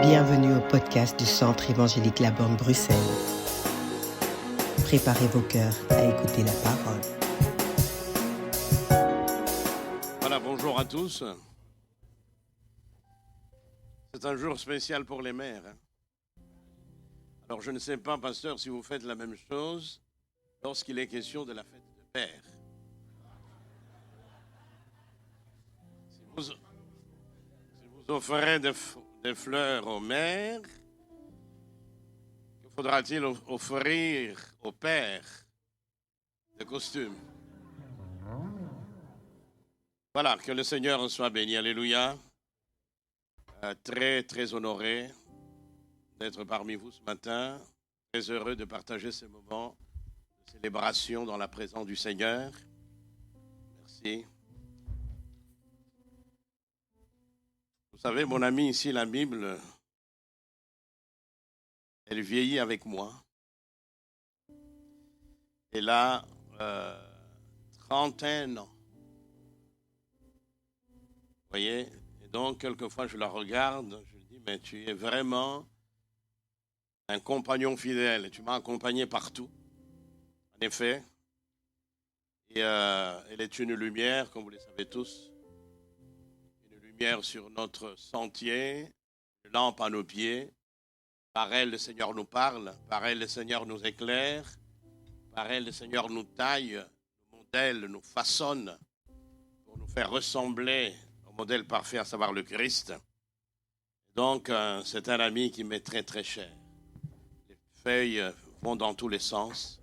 Bienvenue au podcast du Centre évangélique La Borne Bruxelles. Préparez vos cœurs à écouter la parole. Voilà, bonjour à tous. C'est un jour spécial pour les mères. Alors je ne sais pas, pasteur, si vous faites la même chose lorsqu'il est question de la fête de père. Si vous offrez des fleurs aux mères, que faudra-t-il offrir au père des costumes? Voilà, que le Seigneur soit béni. Alléluia. Très, très honoré d'être parmi vous ce matin. Très heureux de partager ce moment de célébration dans la présence du Seigneur. Merci. Vous savez, mon ami, ici, la Bible, elle vieillit avec moi. Elle a 31 ans. Vous voyez? Et donc, quelquefois, je la regarde, je lui dis, mais tu es vraiment un compagnon fidèle. Tu m'as accompagné partout. En effet. Et elle est une lumière, comme vous le savez tous. Une lumière sur notre sentier, une lampe à nos pieds. Par elle, le Seigneur nous parle. Par elle, le Seigneur nous éclaire. Par elle, le Seigneur nous taille, nous modèle, nous façonne pour nous faire ressembler au modèle parfait, à savoir le Christ. Donc, c'est un ami qui m'est très, très cher. Les feuilles vont dans tous les sens.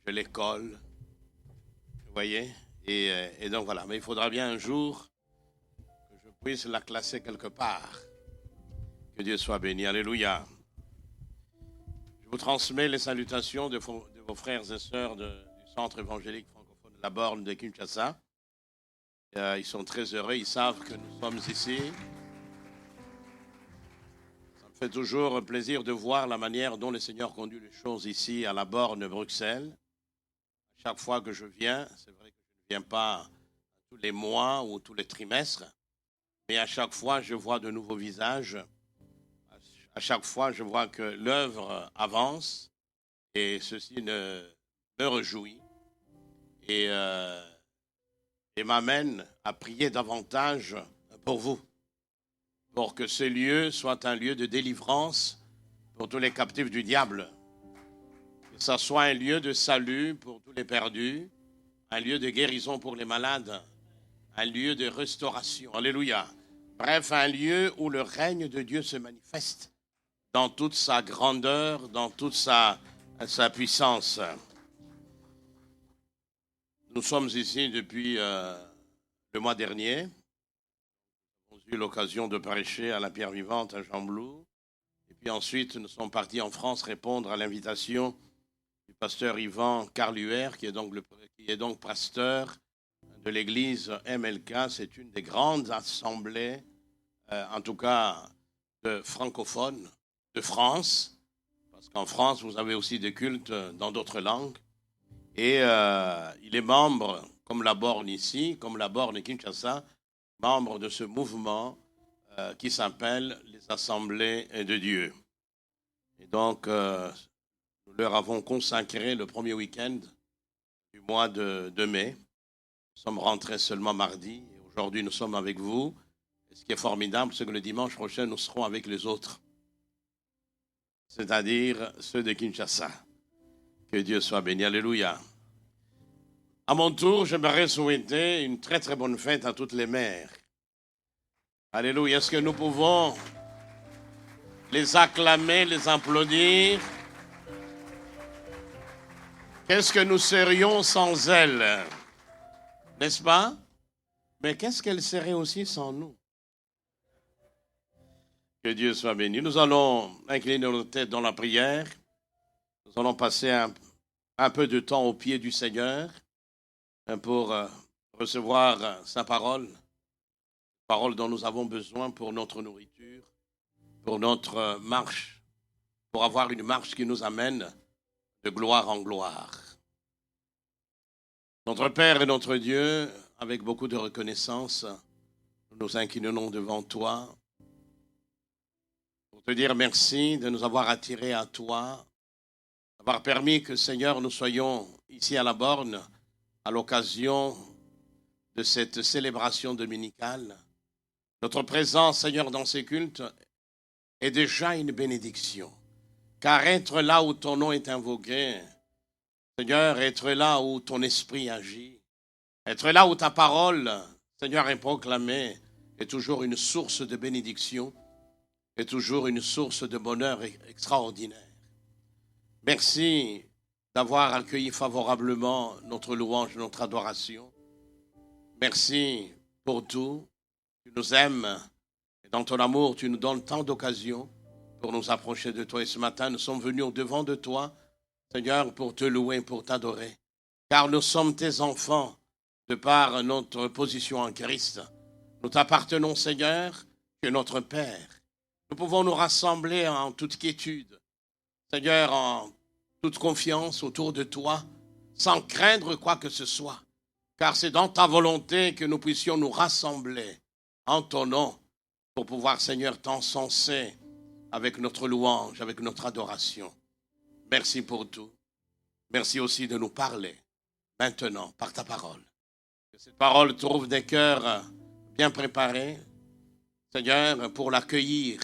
Je les colle. Vous voyez? Et donc, voilà. Mais il faudra bien un jour que je puisse la classer quelque part. Que Dieu soit béni. Alléluia. Je vous transmets les salutations de vos frères et sœurs du Centre évangélique francophone de la Borne de Kinshasa. Ils sont très heureux, ils savent que nous sommes ici. Ça me fait toujours plaisir de voir la manière dont le Seigneur conduit les choses ici à la Borne de Bruxelles. À chaque fois que je viens, c'est vrai que je ne viens pas tous les mois ou tous les trimestres, mais à chaque fois, je vois de nouveaux visages. À chaque fois, je vois que l'œuvre avance et ceci me réjouit et m'amène à prier davantage pour vous, pour que ce lieu soit un lieu de délivrance pour tous les captifs du diable, que ce soit un lieu de salut pour tous les perdus, un lieu de guérison pour les malades, un lieu de restauration. Alléluia. Bref, un lieu où le règne de Dieu se manifeste dans toute sa grandeur, dans toute sa puissance. Nous sommes ici depuis le mois dernier. Nous avons eu l'occasion de prêcher à la Pierre Vivante à Jean-Blou. Et puis ensuite, nous sommes partis en France répondre à l'invitation du pasteur Yvan Carluer, qui est donc pasteur de l'église MLK. C'est une des grandes assemblées, en tout cas francophones, de France, parce qu'en France, vous avez aussi des cultes dans d'autres langues. Et il est membre, comme la Borne ici, comme la Borne Kinshasa, membre de ce mouvement qui s'appelle les Assemblées de Dieu. Et donc, nous leur avons consacré le premier week-end du mois de mai. Nous sommes rentrés seulement mardi. Et aujourd'hui, nous sommes avec vous. Et ce qui est formidable, c'est que le dimanche prochain, nous serons avec les autres, c'est-à-dire ceux de Kinshasa. Que Dieu soit béni. Alléluia. À mon tour, j'aimerais souhaiter une très très bonne fête à toutes les mères. Alléluia. Est-ce que nous pouvons les acclamer, les applaudir? Qu'est-ce que nous serions sans elles? N'est-ce pas? Mais qu'est-ce qu'elles seraient aussi sans nous? Que Dieu soit béni. Nous allons incliner nos têtes dans la prière. Nous allons passer un peu de temps au pied du Seigneur pour recevoir sa parole dont nous avons besoin pour notre nourriture, pour notre marche, pour avoir une marche qui nous amène de gloire en gloire. Notre Père et notre Dieu, avec beaucoup de reconnaissance, nous nous inclinons devant toi Pour te dire merci de nous avoir attirés à toi, d'avoir permis que, Seigneur, nous soyons ici à la borne à l'occasion de cette célébration dominicale. Notre présence, Seigneur, dans ces cultes est déjà une bénédiction. Car être là où ton nom est invoqué, Seigneur, être là où ton esprit agit, être là où ta parole, Seigneur, est proclamée, est toujours une source de bénédiction, est toujours une source de bonheur extraordinaire. Merci d'avoir accueilli favorablement notre louange, notre adoration. Merci pour tout. Tu nous aimes et dans ton amour, tu nous donnes tant d'occasions pour nous approcher de toi. Et ce matin, nous sommes venus au-devant de toi, Seigneur, pour te louer, pour t'adorer. Car nous sommes tes enfants de par notre position en Christ. Nous t'appartenons, Seigneur, tu es notre Père. Nous pouvons nous rassembler en toute quiétude, Seigneur, en toute confiance autour de toi, sans craindre quoi que ce soit. Car c'est dans ta volonté que nous puissions nous rassembler en ton nom pour pouvoir, Seigneur, t'encenser avec notre louange, avec notre adoration. Merci pour tout. Merci aussi de nous parler maintenant par ta parole. Que cette parole trouve des cœurs bien préparés, Seigneur, pour l'accueillir,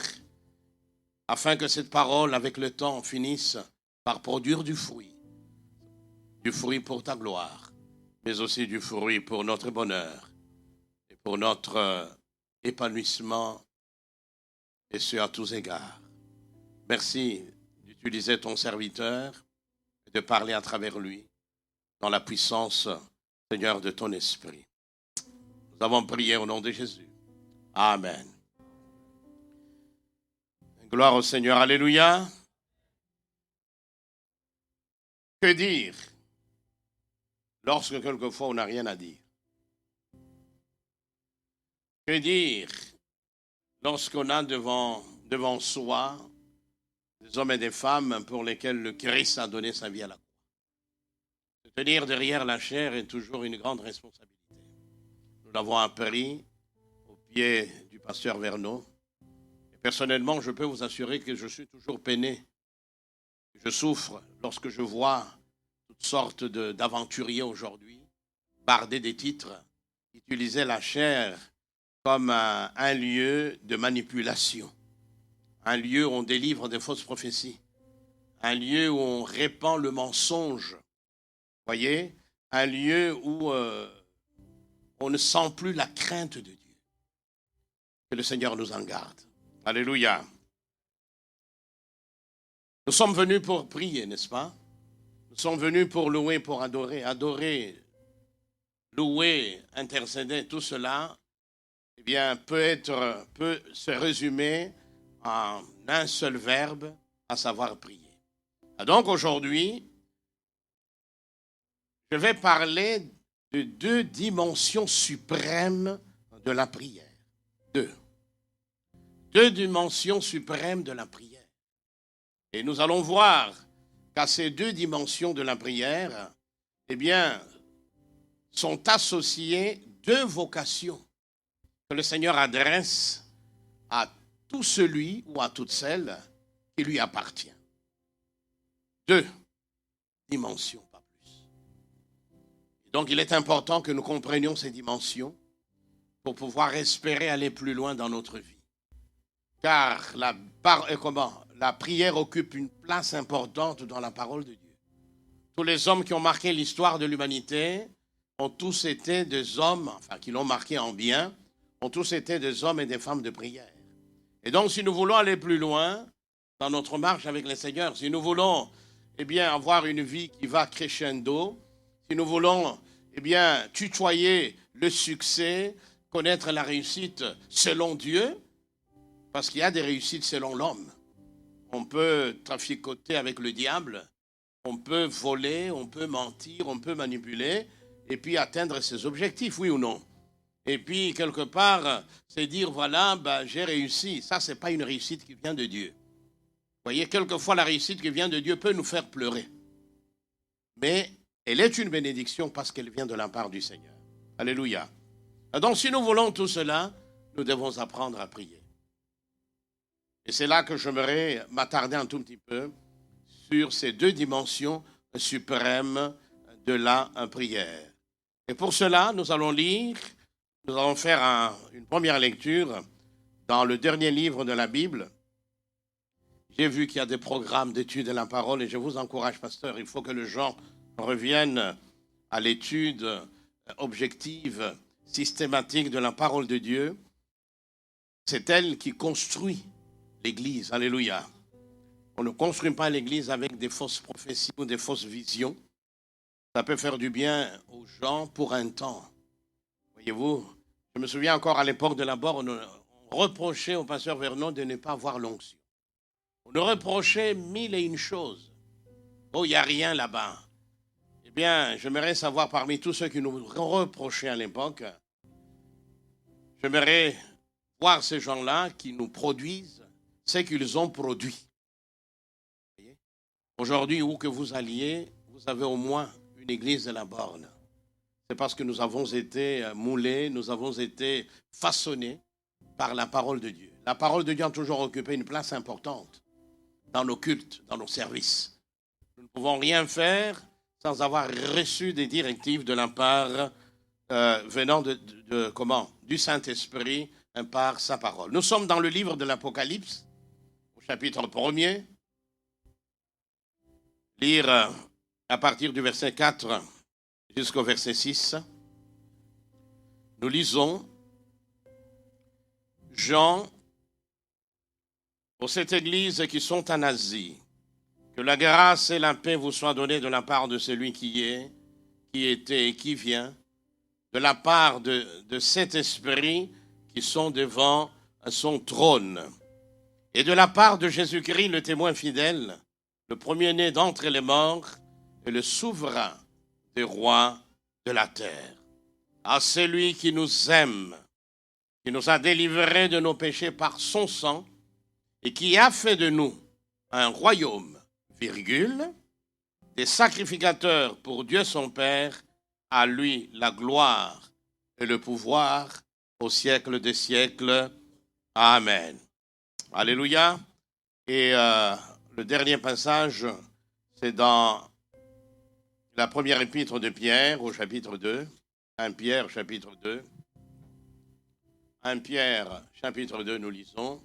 afin que cette parole, avec le temps, finisse par produire du fruit pour ta gloire, mais aussi du fruit pour notre bonheur et pour notre épanouissement, et ce à tous égards. Merci d'utiliser ton serviteur et de parler à travers lui dans la puissance, Seigneur, de ton esprit. Nous avons prié au nom de Jésus. Amen. Gloire au Seigneur. Alléluia. Que dire lorsque quelquefois on n'a rien à dire? Que dire lorsqu'on a devant soi des hommes et des femmes pour lesquels le Christ a donné sa vie à la croix? Se tenir derrière la chair est toujours une grande responsabilité. Nous l'avons appris au pied du pasteur Verneau. Et personnellement, je peux vous assurer que je suis toujours peiné. Je souffre lorsque je vois toutes sortes d'aventuriers aujourd'hui, bardés des titres, utiliser la chair comme un lieu de manipulation, un lieu où on délivre des fausses prophéties, un lieu où on répand le mensonge, voyez, un lieu où on ne sent plus la crainte de Dieu. Que le Seigneur nous en garde. Alléluia. Nous sommes venus pour prier, n'est-ce pas? Nous sommes venus pour louer, pour adorer, louer, intercéder, tout cela, eh bien, peut se résumer en un seul verbe, à savoir prier. Et donc aujourd'hui, je vais parler de deux dimensions suprêmes de la prière. Deux dimensions suprêmes de la prière. Et nous allons voir qu'à ces deux dimensions de la prière, eh bien, sont associées deux vocations que le Seigneur adresse à tout celui ou à toute celle qui lui appartient. Deux dimensions, pas plus. Et donc, il est important que nous comprenions ces dimensions pour pouvoir espérer aller plus loin dans notre vie. Car la prière occupe une place importante dans la parole de Dieu. Tous les hommes qui ont marqué l'histoire de l'humanité ont tous été des hommes, enfin qui l'ont marqué en bien, ont tous été des hommes et des femmes de prière. Et donc si nous voulons aller plus loin dans notre marche avec le Seigneur, si nous voulons avoir une vie qui va crescendo, si nous voulons tutoyer le succès, connaître la réussite selon Dieu, parce qu'il y a des réussites selon l'homme. On peut traficoter avec le diable, on peut voler, on peut mentir, on peut manipuler, et puis atteindre ses objectifs, oui ou non? Et puis, quelque part, c'est dire, voilà, j'ai réussi. Ça, ce n'est pas une réussite qui vient de Dieu. Vous voyez, quelquefois, la réussite qui vient de Dieu peut nous faire pleurer. Mais elle est une bénédiction parce qu'elle vient de la part du Seigneur. Alléluia. Donc, si nous voulons tout cela, nous devons apprendre à prier. Et c'est là que j'aimerais m'attarder un tout petit peu sur ces deux dimensions suprêmes de la prière. Et pour cela, nous allons faire une première lecture dans le dernier livre de la Bible. J'ai vu qu'il y a des programmes d'études de la parole et je vous encourage, pasteur, il faut que les gens reviennent à l'étude objective, systématique de la parole de Dieu. C'est elle qui construit l'Église. Alléluia. On ne construit pas l'Église avec des fausses prophéties ou des fausses visions. Ça peut faire du bien aux gens pour un temps. Voyez-vous, je me souviens encore à l'époque de la borne, on reprochait au pasteur Vernon de ne pas avoir l'onction. On nous reprochait mille et une choses. Oh, il n'y a rien là-bas. Eh bien, j'aimerais savoir parmi tous ceux qui nous reprochaient à l'époque, j'aimerais voir ces gens-là qui nous produisent ce qu'ils ont produit. Aujourd'hui, où que vous alliez, vous avez au moins une église de la borne. C'est parce que nous avons été moulés, nous avons été façonnés par la parole de Dieu. La parole de Dieu a toujours occupé une place importante dans nos cultes, dans nos services. Nous ne pouvons rien faire sans avoir reçu des directives de la part venant du Saint-Esprit par sa parole. Nous sommes dans le livre de l'Apocalypse, au chapitre 1er. Lire à partir du verset 4 jusqu'au verset 6. Nous lisons Jean, pour cette église qui sont en Asie, que la grâce et la paix vous soient données de la part de celui qui est, qui était et qui vient, de la part de cet esprit qui sont devant son trône, et de la part de Jésus-Christ, le témoin fidèle, le premier-né d'entre les morts et le souverain des rois de la terre. À celui qui nous aime, qui nous a délivrés de nos péchés par son sang et qui a fait de nous un royaume, des sacrificateurs pour Dieu son Père, à lui la gloire et le pouvoir au siècle des siècles. Amen. Alléluia. Et le dernier passage, c'est dans la première épître de Pierre au chapitre 2. 1 Pierre chapitre 2. 1 Pierre chapitre 2, nous lisons.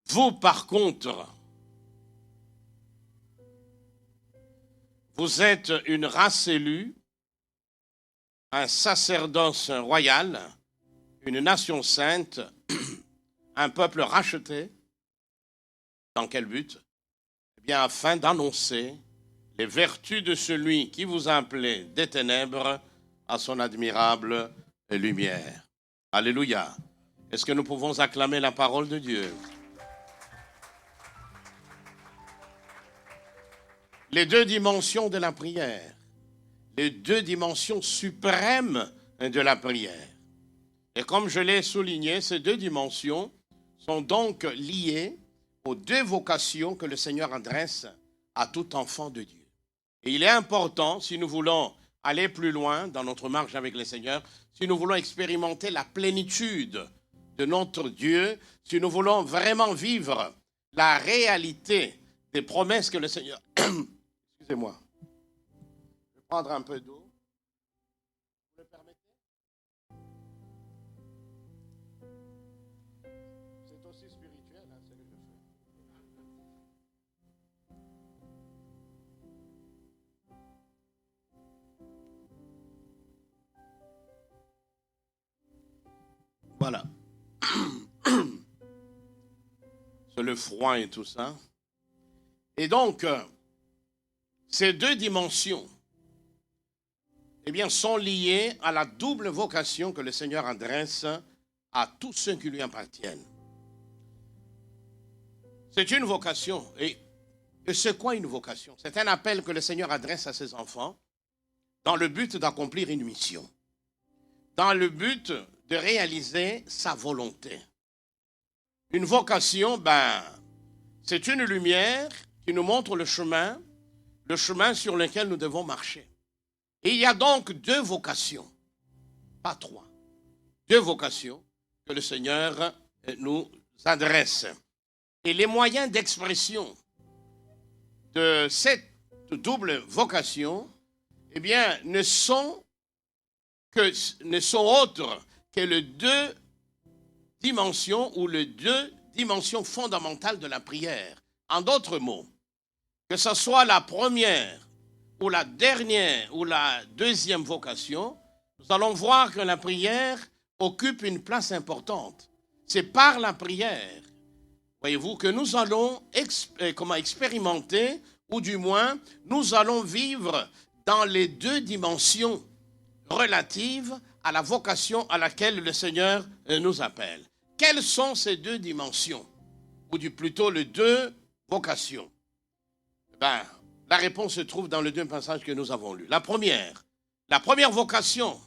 Vous, par contre, vous êtes une race élue, un sacerdoce royal, une nation sainte, un peuple racheté. Dans quel but? Eh bien, afin d'annoncer les vertus de celui qui vous a appelé des ténèbres à son admirable lumière. Alléluia. Est-ce que nous pouvons acclamer la parole de Dieu? Les deux dimensions de la prière, les deux dimensions suprêmes de la prière. Et comme je l'ai souligné, ces deux dimensions sont donc liées aux deux vocations que le Seigneur adresse à tout enfant de Dieu. Et il est important, si nous voulons aller plus loin dans notre marche avec le Seigneur, si nous voulons expérimenter la plénitude de notre Dieu, si nous voulons vraiment vivre la réalité des promesses que le Seigneur... Excusez-moi. Je vais prendre un peu d'eau. Vous le permettez? C'est aussi spirituel, hein, ce que je fais. Voilà. C'est le froid et tout ça. Et donc, ces deux dimensions, eh bien, sont liées à la double vocation que le Seigneur adresse à tous ceux qui lui appartiennent. C'est une vocation. Et c'est quoi une vocation? C'est un appel que le Seigneur adresse à ses enfants dans le but d'accomplir une mission, dans le but de réaliser sa volonté. Une vocation, c'est une lumière qui nous montre le chemin sur lequel nous devons marcher. Et il y a donc deux vocations, pas trois, deux vocations que le Seigneur nous adresse. Et les moyens d'expression de cette double vocation, eh bien, ne sont autres que les deux dimensions ou les deux dimensions fondamentales de la prière. En d'autres mots, que ce soit la première ou la dernière ou la deuxième vocation, nous allons voir que la prière occupe une place importante. C'est par la prière, voyez-vous, que nous allons expérimenter, ou du moins, nous allons vivre dans les deux dimensions relatives à la vocation à laquelle le Seigneur nous appelle. Quelles sont ces deux dimensions, ou plutôt les deux vocations? La réponse se trouve dans les deux passages que nous avons lus. La première vocation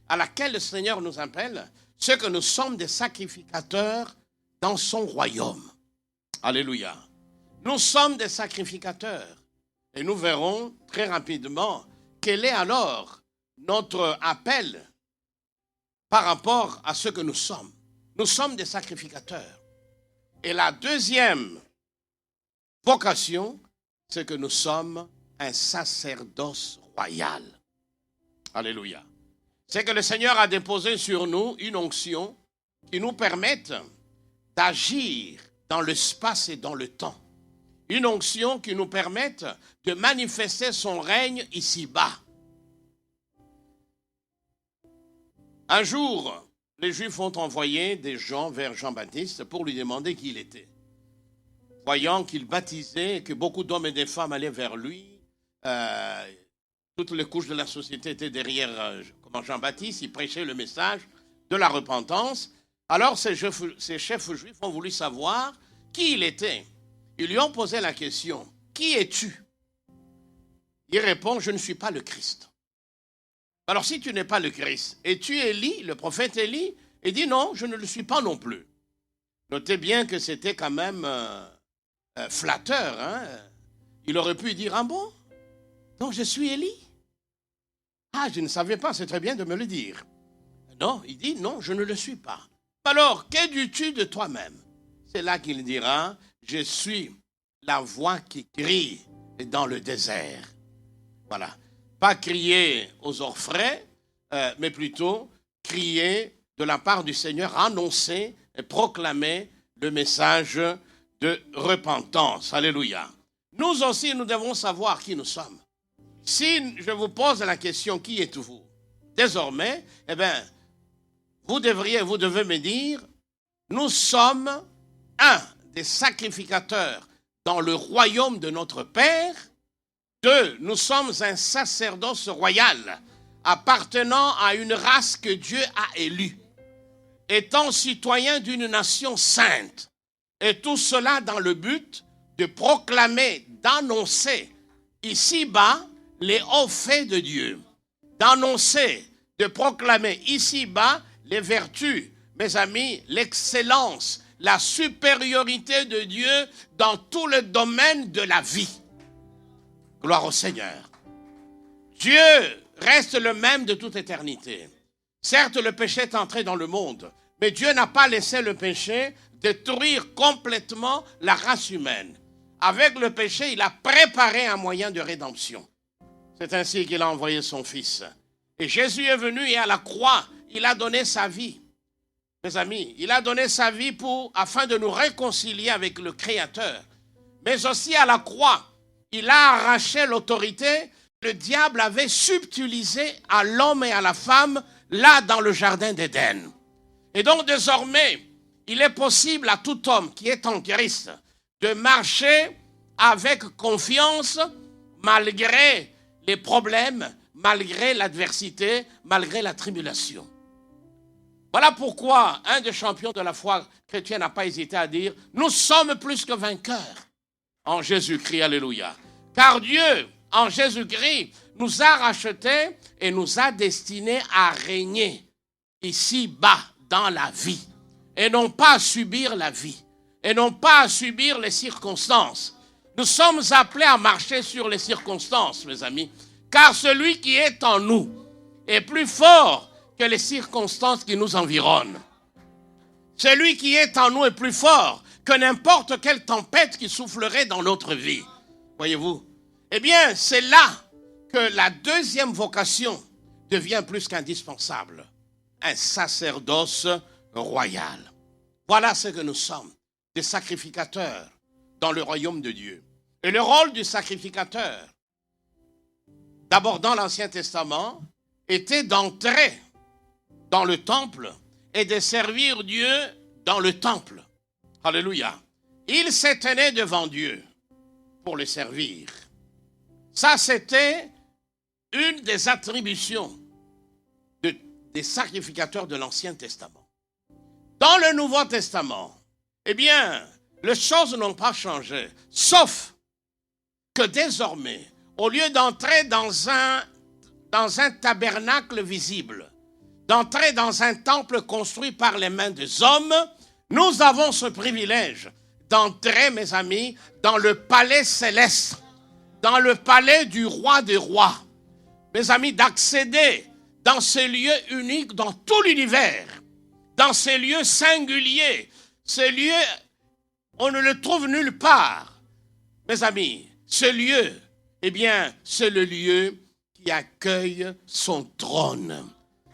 à laquelle le Seigneur nous appelle, c'est que nous sommes des sacrificateurs dans son royaume. Alléluia. Nous sommes des sacrificateurs. Et nous verrons très rapidement quel est alors notre appel par rapport à ce que nous sommes. Nous sommes des sacrificateurs. Et la deuxième vocation, c'est que nous sommes un sacerdoce royal. Alléluia. C'est que le Seigneur a déposé sur nous une onction qui nous permette d'agir dans l'espace et dans le temps. Une onction qui nous permette de manifester son règne ici-bas. Un jour, les Juifs ont envoyé des gens vers Jean-Baptiste pour lui demander qui il était. Voyant qu'il baptisait et que beaucoup d'hommes et de femmes allaient vers lui, toutes les couches de la société étaient derrière Jean-Baptiste, il prêchait le message de la repentance. Alors ces chefs juifs ont voulu savoir qui il était. Ils lui ont posé la question, qui es-tu? Il répond, je ne suis pas le Christ. Alors si tu n'es pas le Christ, es-tu Élie, le prophète Élie? Il dit non, je ne le suis pas non plus. Notez bien que c'était quand même flatteur. Hein? Il aurait pu dire, ah bon? Donc je suis Élie? Ah, je ne savais pas, c'est très bien de me le dire. Non, il dit, non, je ne le suis pas. Alors, que dis-tu de toi-même? C'est là qu'il dira, je suis la voix qui crie dans le désert. Voilà. Pas crier aux orfraies, mais plutôt crier de la part du Seigneur, annoncer et proclamer le message de repentance. Alléluia. Nous aussi, nous devons savoir qui nous sommes. Si je vous pose la question, qui êtes-vous? Désormais, eh bien, vous devez me dire, nous sommes un des sacrificateurs dans le royaume de notre Père. 2, nous sommes un sacerdoce royal appartenant à une race que Dieu a élue, étant citoyen d'une nation sainte. Et tout cela dans le but de proclamer, d'annoncer ici-bas les hauts faits de Dieu, d'annoncer, de proclamer ici-bas les vertus, mes amis, l'excellence, la supériorité de Dieu dans tout le domaine de la vie. Gloire au Seigneur. Dieu reste le même de toute éternité. Certes, le péché est entré dans le monde, mais Dieu n'a pas laissé le péché détruire complètement la race humaine. Avec le péché, il a préparé un moyen de rédemption. C'est ainsi qu'il a envoyé son Fils. Et Jésus est venu et à la croix, il a donné sa vie. Mes amis, il a donné sa vie afin de nous réconcilier avec le Créateur. Mais aussi à la croix, il a arraché l'autorité que le diable avait subtilisée à l'homme et à la femme, là dans le jardin d'Éden. Et donc désormais, il est possible à tout homme qui est en Christ de marcher avec confiance malgré les problèmes, malgré l'adversité, malgré la tribulation. Voilà pourquoi un des champions de la foi chrétienne n'a pas hésité à dire « Nous sommes plus que vainqueurs en Jésus-Christ, alléluia. » Car Dieu, en Jésus-Christ, nous a rachetés et nous a destinés à régner ici-bas dans la vie. Et non pas à subir la vie. Et non pas à subir les circonstances. Nous sommes appelés à marcher sur les circonstances, mes amis. Car celui qui est en nous est plus fort que les circonstances qui nous environnent. Celui qui est en nous est plus fort que n'importe quelle tempête qui soufflerait dans notre vie. Voyez-vous? Eh bien, c'est là que la deuxième vocation devient plus qu'indispensable. Un sacerdoce royal. Voilà ce que nous sommes, des sacrificateurs dans le royaume de Dieu. Et le rôle du sacrificateur, d'abord dans l'Ancien Testament, était d'entrer dans le temple et de servir Dieu dans le temple. Alléluia. Il se tenait devant Dieu pour le servir. Ça, c'était une des attributions des sacrificateurs de l'Ancien Testament. Dans le Nouveau Testament, eh bien, les choses n'ont pas changé, sauf que désormais, au lieu d'entrer dans un tabernacle visible, d'entrer dans un temple construit par les mains des hommes, nous avons ce privilège d'entrer, mes amis, dans le palais céleste, dans le palais du roi des rois. Mes amis, d'accéder dans ces lieux uniques dans tout l'univers, dans ces lieux singuliers, ces lieux, on ne le trouve nulle part. Mes amis, ce lieu, eh bien, c'est le lieu qui accueille son trône.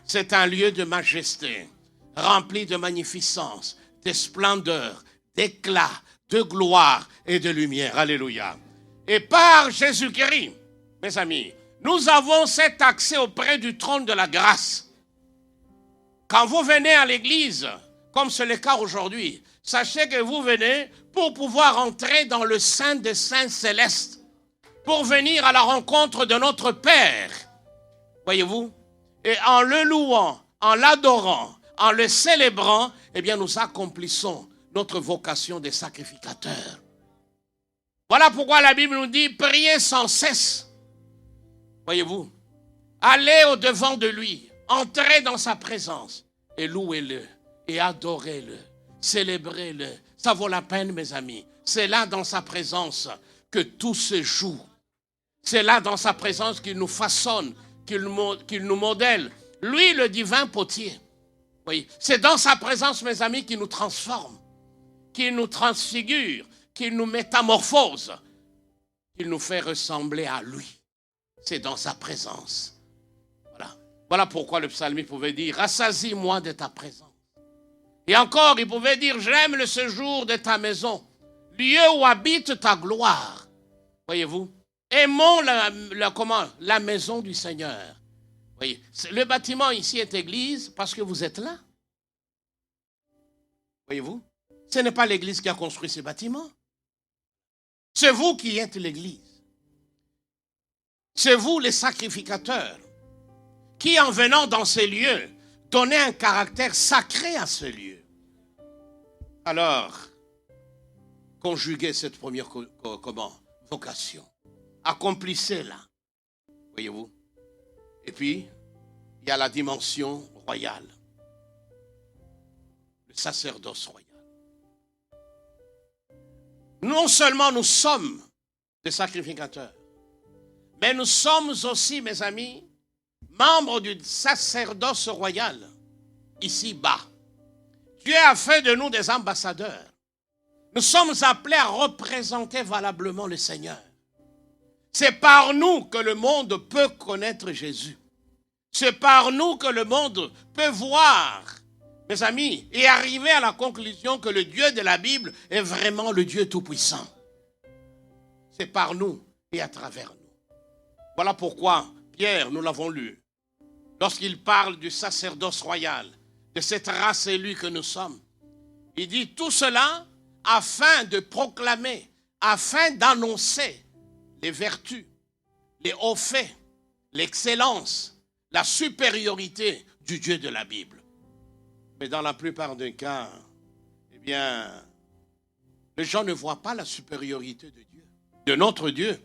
C'est un lieu de majesté, rempli de magnificence, de splendeur, d'éclat, de gloire et de lumière. Alléluia. Et par Jésus-Christ, mes amis, nous avons cet accès auprès du trône de la grâce. Quand vous venez à l'église, comme c'est le cas aujourd'hui, sachez que vous venez pour pouvoir entrer dans le sein des saints célestes, pour venir à la rencontre de notre Père. Voyez-vous? Et en le louant, en l'adorant, en le célébrant, eh bien nous accomplissons notre vocation de sacrificateurs. Voilà pourquoi la Bible nous dit, priez sans cesse. Voyez-vous, allez au-devant de lui, entrez dans sa présence et louez-le et adorez-le, célébrez-le. Ça vaut la peine, mes amis. C'est là dans sa présence que tout se joue. C'est là dans sa présence qu'il nous façonne, qu'il nous modèle. Lui, le divin potier. Oui, c'est dans sa présence, mes amis, qu'il nous transforme, qu'il nous transfigure, qu'il nous métamorphose, qu'il nous fait ressembler à lui. C'est dans sa présence. Voilà. Voilà pourquoi le psalmiste pouvait dire, rassasie-moi de ta présence. Et encore, il pouvait dire, j'aime le séjour de ta maison, lieu où habite ta gloire. Voyez-vous? Aimons la maison du Seigneur. Voyez, le bâtiment ici est église parce que vous êtes là. Voyez-vous? Ce n'est pas l'église qui a construit ce bâtiment. C'est vous qui êtes l'église. C'est vous les sacrificateurs qui, en venant dans ces lieux, donnez un caractère sacré à ce lieu. Alors, conjuguez cette première vocation. Accomplissez-la. Voyez-vous? Et puis, il y a la dimension royale. Le sacerdoce royal. Non seulement nous sommes des sacrificateurs, mais nous sommes aussi, mes amis, membres du sacerdoce royal, ici-bas. Dieu a fait de nous des ambassadeurs. Nous sommes appelés à représenter valablement le Seigneur. C'est par nous que le monde peut connaître Jésus. C'est par nous que le monde peut voir, mes amis, et arriver à la conclusion que le Dieu de la Bible est vraiment le Dieu Tout-Puissant. C'est par nous et à travers nous. Voilà pourquoi Pierre, nous l'avons lu, lorsqu'il parle du sacerdoce royal, de cette race élue que nous sommes, il dit tout cela afin de proclamer, afin d'annoncer les vertus, les hauts faits, l'excellence, la supériorité du Dieu de la Bible. Mais dans la plupart des cas, eh bien, les gens ne voient pas la supériorité de Dieu, de notre Dieu,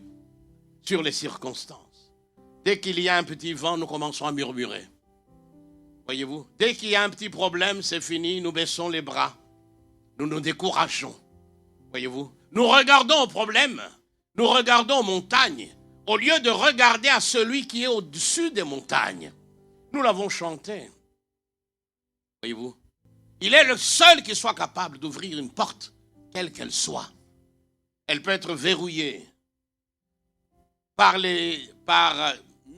sur les circonstances. Dès qu'il y a un petit vent, nous commençons à murmurer. Voyez-vous, dès qu'il y a un petit problème, c'est fini, nous baissons les bras. Nous nous décourageons. Voyez-vous, nous regardons au problème, nous regardons aux montagnes, au lieu de regarder à celui qui est au-dessus des montagnes. Nous l'avons chanté. Voyez-vous, Il est le seul qui soit capable d'ouvrir une porte, quelle qu'elle soit. Elle peut être verrouillée par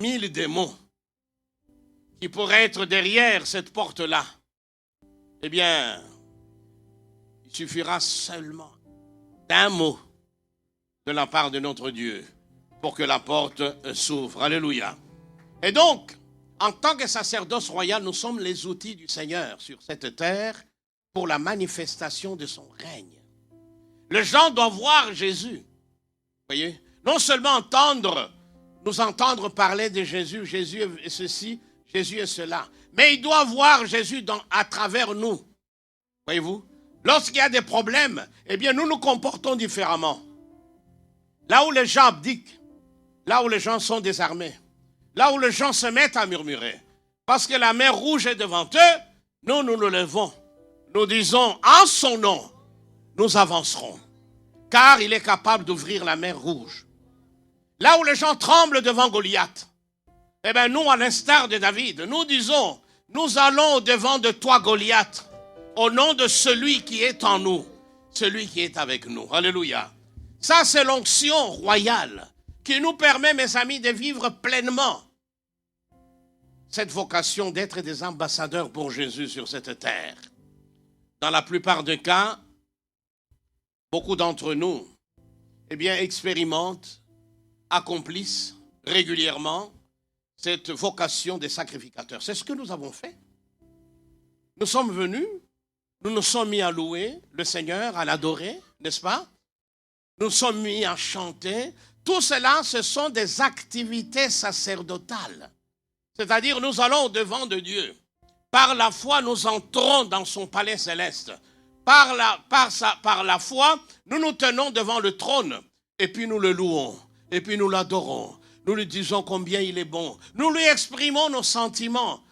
1000 démons qui pourraient être derrière cette porte-là. Eh bien, il suffira seulement d'un mot de la part de notre Dieu pour que la porte s'ouvre. Alléluia. Et donc, en tant que sacerdoce royal, nous sommes les outils du Seigneur sur cette terre pour la manifestation de son règne. Les gens doivent voir Jésus. Voyez, non seulement nous entendre parler de Jésus, Jésus est ceci, Jésus est cela, mais ils doivent voir Jésus à travers nous. Voyez-vous, lorsqu'il y a des problèmes, eh bien nous nous comportons différemment. Là où les gens abdiquent, là où les gens sont désarmés, là où les gens se mettent à murmurer, parce que la mer rouge est devant eux, nous nous levons. Nous disons, en son nom, nous avancerons. Car il est capable d'ouvrir la mer rouge. Là où les gens tremblent devant Goliath, eh bien nous, à l'instar de David, nous disons, nous allons au-devant de toi, Goliath, au nom de celui qui est en nous, celui qui est avec nous. Alléluia. Ça, c'est l'onction royale qui nous permet, mes amis, de vivre pleinement cette vocation d'être des ambassadeurs pour Jésus sur cette terre. Dans la plupart des cas, beaucoup d'entre nous, eh bien, expérimentent, accomplissent régulièrement cette vocation des sacrificateurs. C'est ce que nous avons fait. Nous sommes venus, nous nous sommes mis à louer le Seigneur, à l'adorer, n'est-ce pas? Nous nous sommes mis à chanter. Tout cela, ce sont des activités sacerdotales. C'est-à-dire, nous allons au-devant de Dieu. Par la foi, nous entrons dans son palais céleste. Par la foi, nous nous tenons devant le trône. Et puis nous le louons. Et puis nous l'adorons. Nous lui disons combien il est bon. Nous lui exprimons nos sentiments.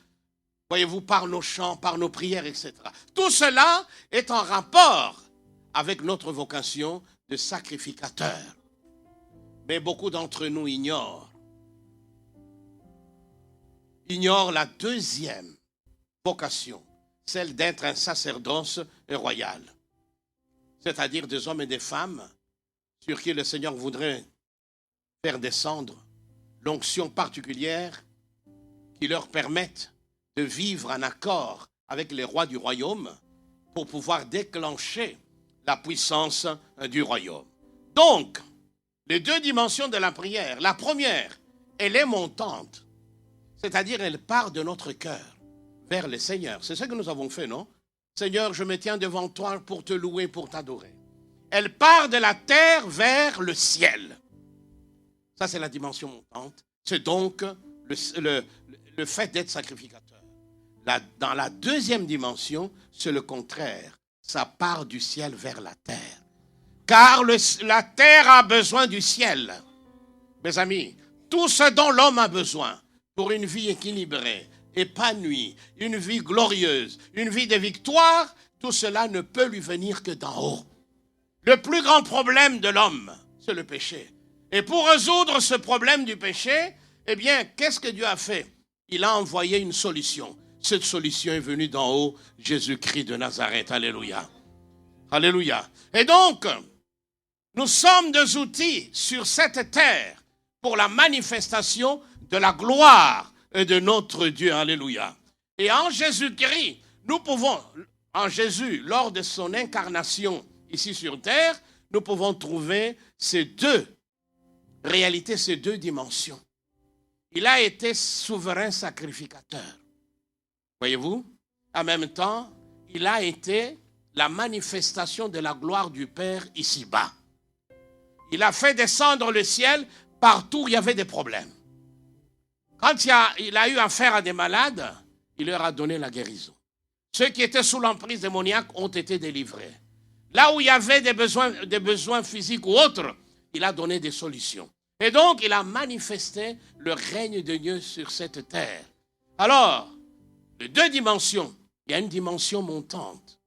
Voyez-vous, par nos chants, par nos prières, etc. Tout cela est en rapport avec notre vocation de sacrificateur. Mais beaucoup d'entre nous ignorent la deuxième vocation, celle d'être un sacerdoce royal. C'est-à-dire des hommes et des femmes sur qui le Seigneur voudrait faire descendre l'onction particulière qui leur permette de vivre en accord avec les rois du royaume pour pouvoir déclencher la puissance du royaume. Donc, les deux dimensions de la prière, la première, elle est montante, c'est-à-dire elle part de notre cœur vers le Seigneur. C'est ce que nous avons fait, non? Seigneur, je me tiens devant toi pour te louer, pour t'adorer. Elle part de la terre vers le ciel. Ça, c'est la dimension montante. C'est donc le fait d'être sacrificateur. Dans la deuxième dimension, c'est le contraire. Ça part du ciel vers la terre. Car la terre a besoin du ciel. Mes amis, tout ce dont l'homme a besoin pour une vie équilibrée, épanouie, une vie glorieuse, une vie de victoire, tout cela ne peut lui venir que d'en haut. Le plus grand problème de l'homme, c'est le péché. Et pour résoudre ce problème du péché, eh bien, qu'est-ce que Dieu a fait? Il a envoyé une solution. Cette solution est venue d'en haut, Jésus-Christ de Nazareth. Alléluia. Alléluia. Et donc, nous sommes des outils sur cette terre pour la manifestation de la gloire de notre Dieu. Alléluia. Et en Jésus-Christ, nous pouvons, en Jésus, lors de son incarnation ici sur terre, nous pouvons trouver ces deux réalités, ces deux dimensions. Il a été souverain sacrificateur. Voyez-vous? En même temps, il a été la manifestation de la gloire du Père ici-bas. Il a fait descendre le ciel partout où il y avait des problèmes. Quand il a eu affaire à des malades, il leur a donné la guérison. Ceux qui étaient sous l'emprise démoniaque ont été délivrés. Là où il y avait des besoins physiques ou autres, il a donné des solutions. Et donc, il a manifesté le règne de Dieu sur cette terre. Alors, les deux dimensions, il y a une dimension montante.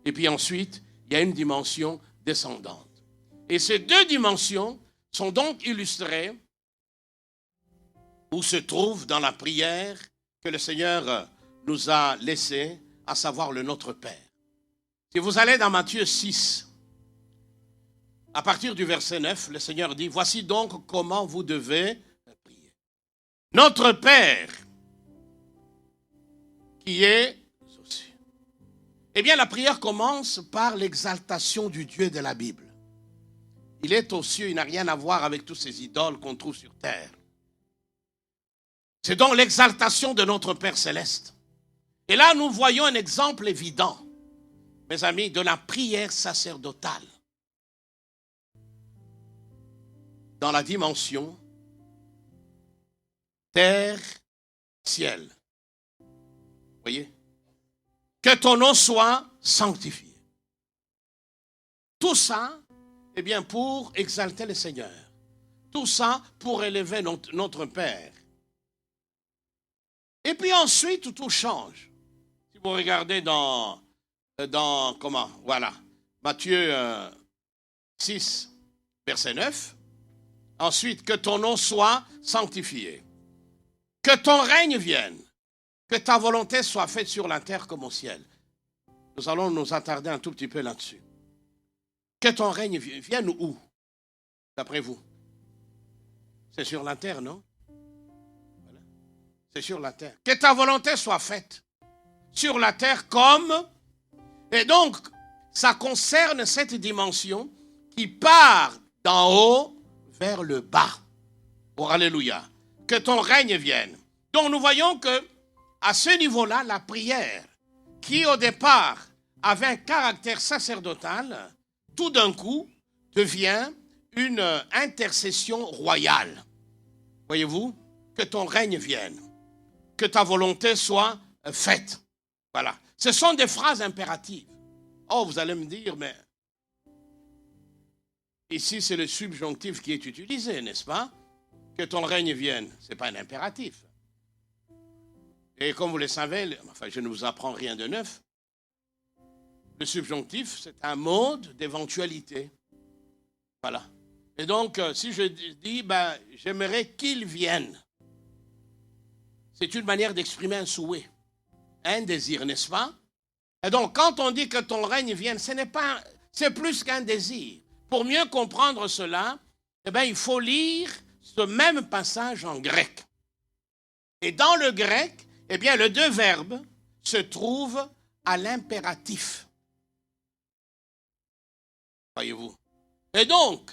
Et puis ensuite, il y a une dimension descendante. Et ces deux dimensions sont donc illustrées ou se trouvent dans la prière que le Seigneur nous a laissée à savoir le Notre Père. Si vous allez dans Matthieu 6, à partir du verset 9, le Seigneur dit, voici donc comment vous devez prier. Notre Père, qui est aux cieux. Eh bien, la prière commence par l'exaltation du Dieu de la Bible. Il est aux cieux, il n'a rien à voir avec tous ces idoles qu'on trouve sur terre. C'est donc l'exaltation de notre Père céleste. Et là, nous voyons un exemple évident, mes amis, de la prière sacerdotale. Dans la dimension terre-ciel. Vous voyez? Que ton nom soit sanctifié. Tout ça, eh bien, pour exalter le Seigneur. Tout ça pour élever notre Père. Et puis ensuite, tout change. Si vous regardez dans Matthieu 6, verset 9. Ensuite, que ton nom soit sanctifié. Que ton règne vienne. Que ta volonté soit faite sur la terre comme au ciel. Nous allons nous attarder un tout petit peu là-dessus. Que ton règne vienne où, d'après vous? C'est sur la terre, non? Voilà. C'est sur la terre. Que ta volonté soit faite sur la terre comme... Et donc, ça concerne cette dimension qui part d'en haut vers le bas. Oh, alléluia. Que ton règne vienne. Donc, nous voyons que à ce niveau-là, la prière, qui au départ avait un caractère sacerdotal, tout d'un coup devient une intercession royale. Voyez-vous? Que ton règne vienne. Que ta volonté soit faite. Voilà. Ce sont des phrases impératives. Oh, vous allez me dire, mais ici c'est le subjonctif qui est utilisé, n'est-ce pas? Que ton règne vienne. Ce n'est pas un impératif. Et comme vous le savez, enfin, je ne vous apprends rien de neuf. Le subjonctif, c'est un mode d'éventualité. Voilà. Et donc, si je dis, j'aimerais qu'il vienne, c'est une manière d'exprimer un souhait, un désir, n'est-ce pas? Et donc, quand on dit que ton règne vienne, c'est plus qu'un désir. Pour mieux comprendre cela, eh bien, il faut lire ce même passage en grec. Et dans le grec, eh bien, les deux verbes se trouvent à l'impératif. Voyez-vous? Et donc,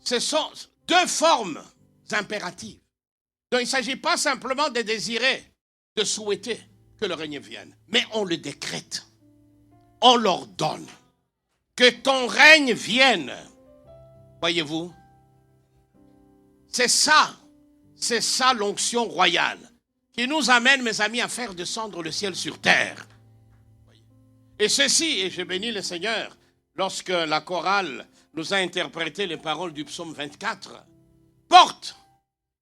ce sont deux formes impératives. Donc, il ne s'agit pas simplement de désirer, de souhaiter que le règne vienne, mais on le décrète, on l'ordonne. Que ton règne vienne. Voyez-vous? C'est ça l'onction royale qui nous amène, mes amis, à faire descendre le ciel sur terre. Et ceci, et je bénis le Seigneur, lorsque la chorale nous a interprété les paroles du psaume 24, porte,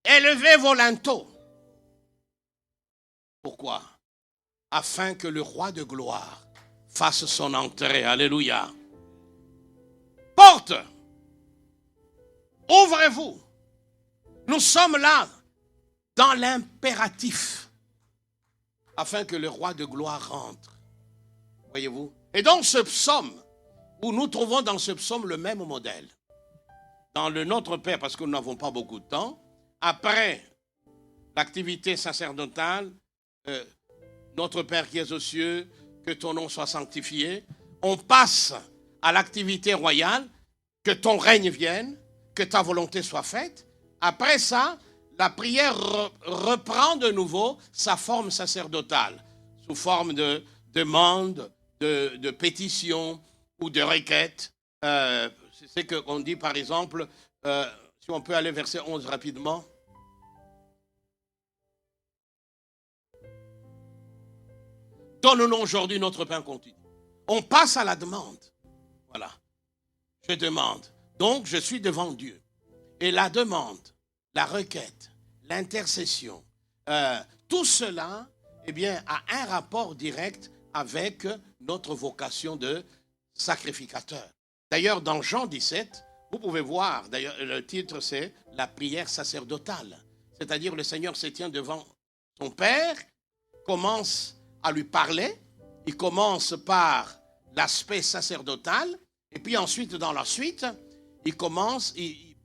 élevez vos linteaux. Pourquoi? Afin que le roi de gloire fasse son entrée. Alléluia. Porte, ouvrez-vous. Nous sommes là dans l'impératif, afin que le roi de gloire rentre. Voyez-vous? Et donc ce psaume, où nous trouvons dans ce psaume le même modèle. Dans le Notre Père, parce que nous n'avons pas beaucoup de temps, après l'activité sacerdotale, Notre Père qui es aux cieux, que ton nom soit sanctifié, on passe à l'activité royale, que ton règne vienne, que ta volonté soit faite. Après ça, la prière reprend de nouveau sa forme sacerdotale, sous forme de demande, de pétition ou de requête. C'est ce qu'on dit par exemple, si on peut aller verset 11 rapidement. Donne-nous aujourd'hui notre pain quotidien. On passe à la demande. Voilà. Je demande. Donc, je suis devant Dieu. Et la demande, la requête, l'intercession, tout cela, eh bien, a un rapport direct avec notre vocation de sacrificateur. D'ailleurs, dans Jean 17, vous pouvez voir, d'ailleurs, le titre c'est « La prière sacerdotale ». C'est-à-dire, le Seigneur se tient devant son Père, commence à lui parler. Il commence par l'aspect sacerdotal, et puis ensuite, dans la suite, il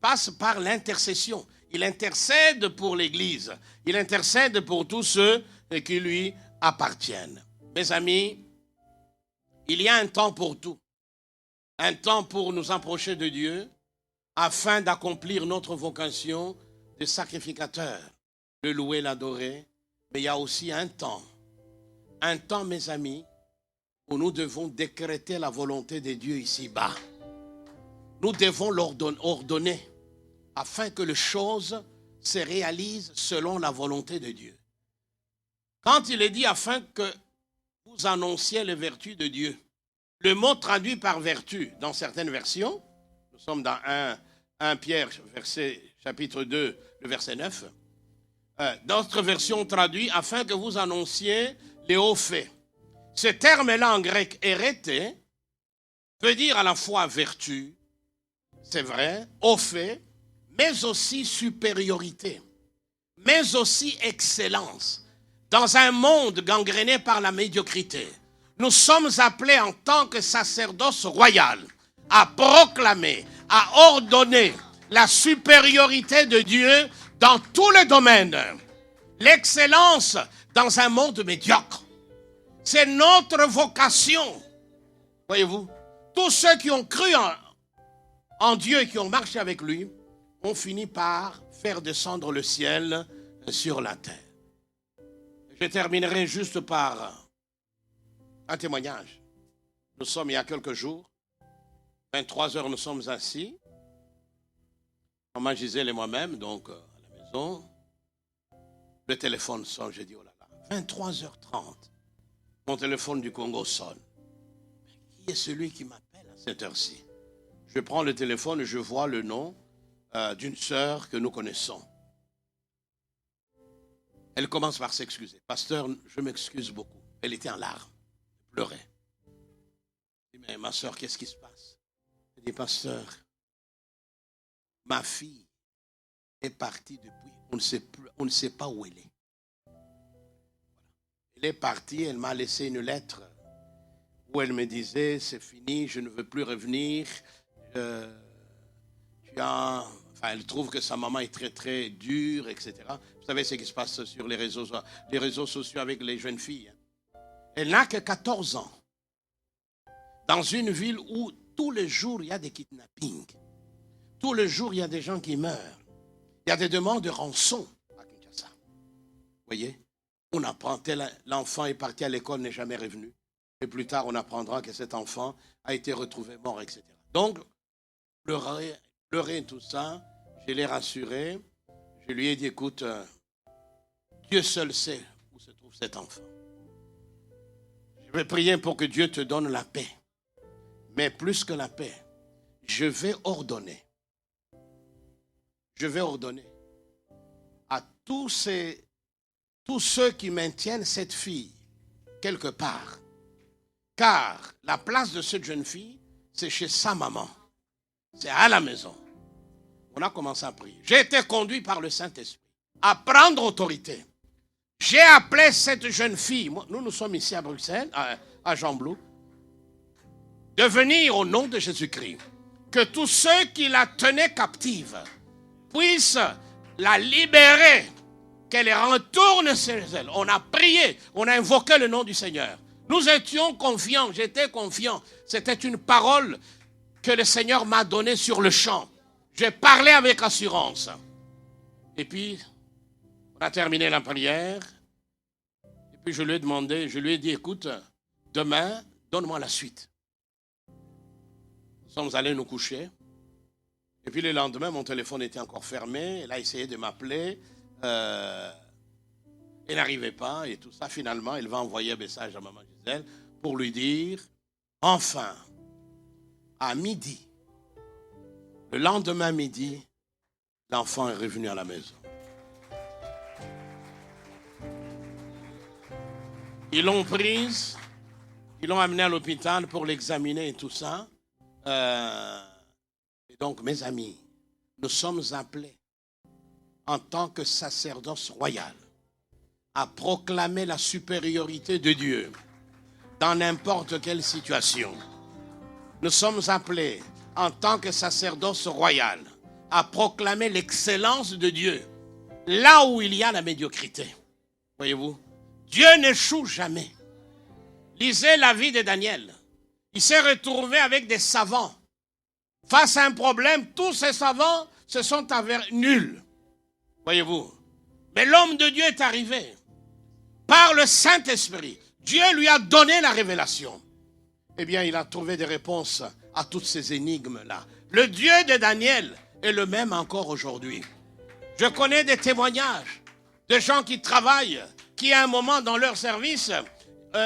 passe par l'intercession. Il intercède pour l'Église. Il intercède pour tous ceux qui lui appartiennent. Mes amis, il y a un temps pour tout. Un temps pour nous approcher de Dieu afin d'accomplir notre vocation de sacrificateur, le louer, l'adorer. Mais il y a aussi un temps, mes amis, où nous devons décréter la volonté de Dieu ici-bas. Nous devons l'ordonner afin que les choses se réalisent selon la volonté de Dieu. Quand il est dit afin que vous annonciez les vertus de Dieu, le mot traduit par vertu dans certaines versions, nous sommes dans 1 Pierre, chapitre 2, le verset 9. D'autres versions traduisent afin que vous annonciez les hauts faits. Ce terme-là en grec, érété, veut dire à la fois vertu, c'est vrai, haut fait, mais aussi supériorité, mais aussi excellence. Dans un monde gangréné par la médiocrité, nous sommes appelés en tant que sacerdoce royal à proclamer, à ordonner la supériorité de Dieu dans tous les domaines, l'excellence dans un monde médiocre. C'est notre vocation. Voyez-vous, tous ceux qui ont cru en Dieu et qui ont marché avec lui ont fini par faire descendre le ciel sur la terre. Je terminerai juste par un témoignage. Nous sommes il y a quelques jours, 23 heures, nous sommes assis. Maman Gisèle et moi-même, donc à la maison. Le téléphone sonne, j'ai dit, oh là là, 23h30. Mon téléphone du Congo sonne. Qui est celui qui m'appelle à cette heure-ci? Je prends le téléphone et je vois le nom d'une sœur que nous connaissons. Elle commence par s'excuser. Pasteur, je m'excuse beaucoup. Elle était en larmes, elle pleurait. Je dis, mais ma sœur, qu'est-ce qui se passe? Elle dit, pasteur, ma fille est partie depuis, on ne sait pas où elle est. Elle est partie, elle m'a laissé une lettre où elle me disait, c'est fini, je ne veux plus revenir. Elle trouve que sa maman est très très dure, etc. Vous savez ce qui se passe sur les réseaux sociaux avec les jeunes filles. Elle n'a que 14 ans. Dans une ville où tous les jours il y a des kidnappings. Tous les jours il y a des gens qui meurent. Il y a des demandes de rançon à Kinshasa. Vous voyez? On apprend, l'enfant est parti à l'école, n'est jamais revenu. Et plus tard, on apprendra que cet enfant a été retrouvé mort, etc. Donc, pleurer tout ça, je l'ai rassuré. Je lui ai dit, écoute, Dieu seul sait où se trouve cet enfant. Je vais prier pour que Dieu te donne la paix. Mais plus que la paix, je vais ordonner à tous ceux qui maintiennent cette fille quelque part. Car la place de cette jeune fille, c'est chez sa maman. C'est à la maison. On a commencé à prier. J'ai été conduit par le Saint-Esprit à prendre autorité. J'ai appelé cette jeune fille, nous sommes ici à Bruxelles, à Jean-Blou, de venir au nom de Jésus-Christ. Que tous ceux qui la tenaient captive puissent la libérer, qu'elle retourne chez elle. On a prié, on a invoqué le nom du Seigneur. Nous étions confiants, j'étais confiant. C'était une parole que le Seigneur m'a donnée sur le champ. J'ai parlé avec assurance. Et puis, on a terminé la prière. Et puis je lui ai dit, écoute, demain, donne-moi la suite. Nous sommes allés nous coucher. Et puis le lendemain, mon téléphone était encore fermé. Elle a essayé de m'appeler. Elle n'arrivait pas et tout ça. Finalement, elle va envoyer un message à maman Gisèle pour lui dire, enfin, à midi, le lendemain midi, l'enfant est revenu à la maison. Ils l'ont prise, ils l'ont amenée à l'hôpital pour l'examiner et tout ça. Et donc, mes amis, nous sommes appelés en tant que sacerdoce royal à proclamer la supériorité de Dieu dans n'importe quelle situation. Nous sommes appelés, en tant que sacerdoce royal, à proclamer l'excellence de Dieu là où il y a la médiocrité. Voyez-vous, Dieu n'échoue jamais. Lisez la vie de Daniel. Il s'est retrouvé avec des savants. Face à un problème, tous ces savants se sont avérés nuls. Voyez-vous. Mais l'homme de Dieu est arrivé. Par le Saint-Esprit, Dieu lui a donné la révélation. Eh bien, il a trouvé des réponses à toutes ces énigmes-là. Le Dieu de Daniel est le même encore aujourd'hui. Je connais des témoignages de gens qui travaillent, qui à un moment dans leur service,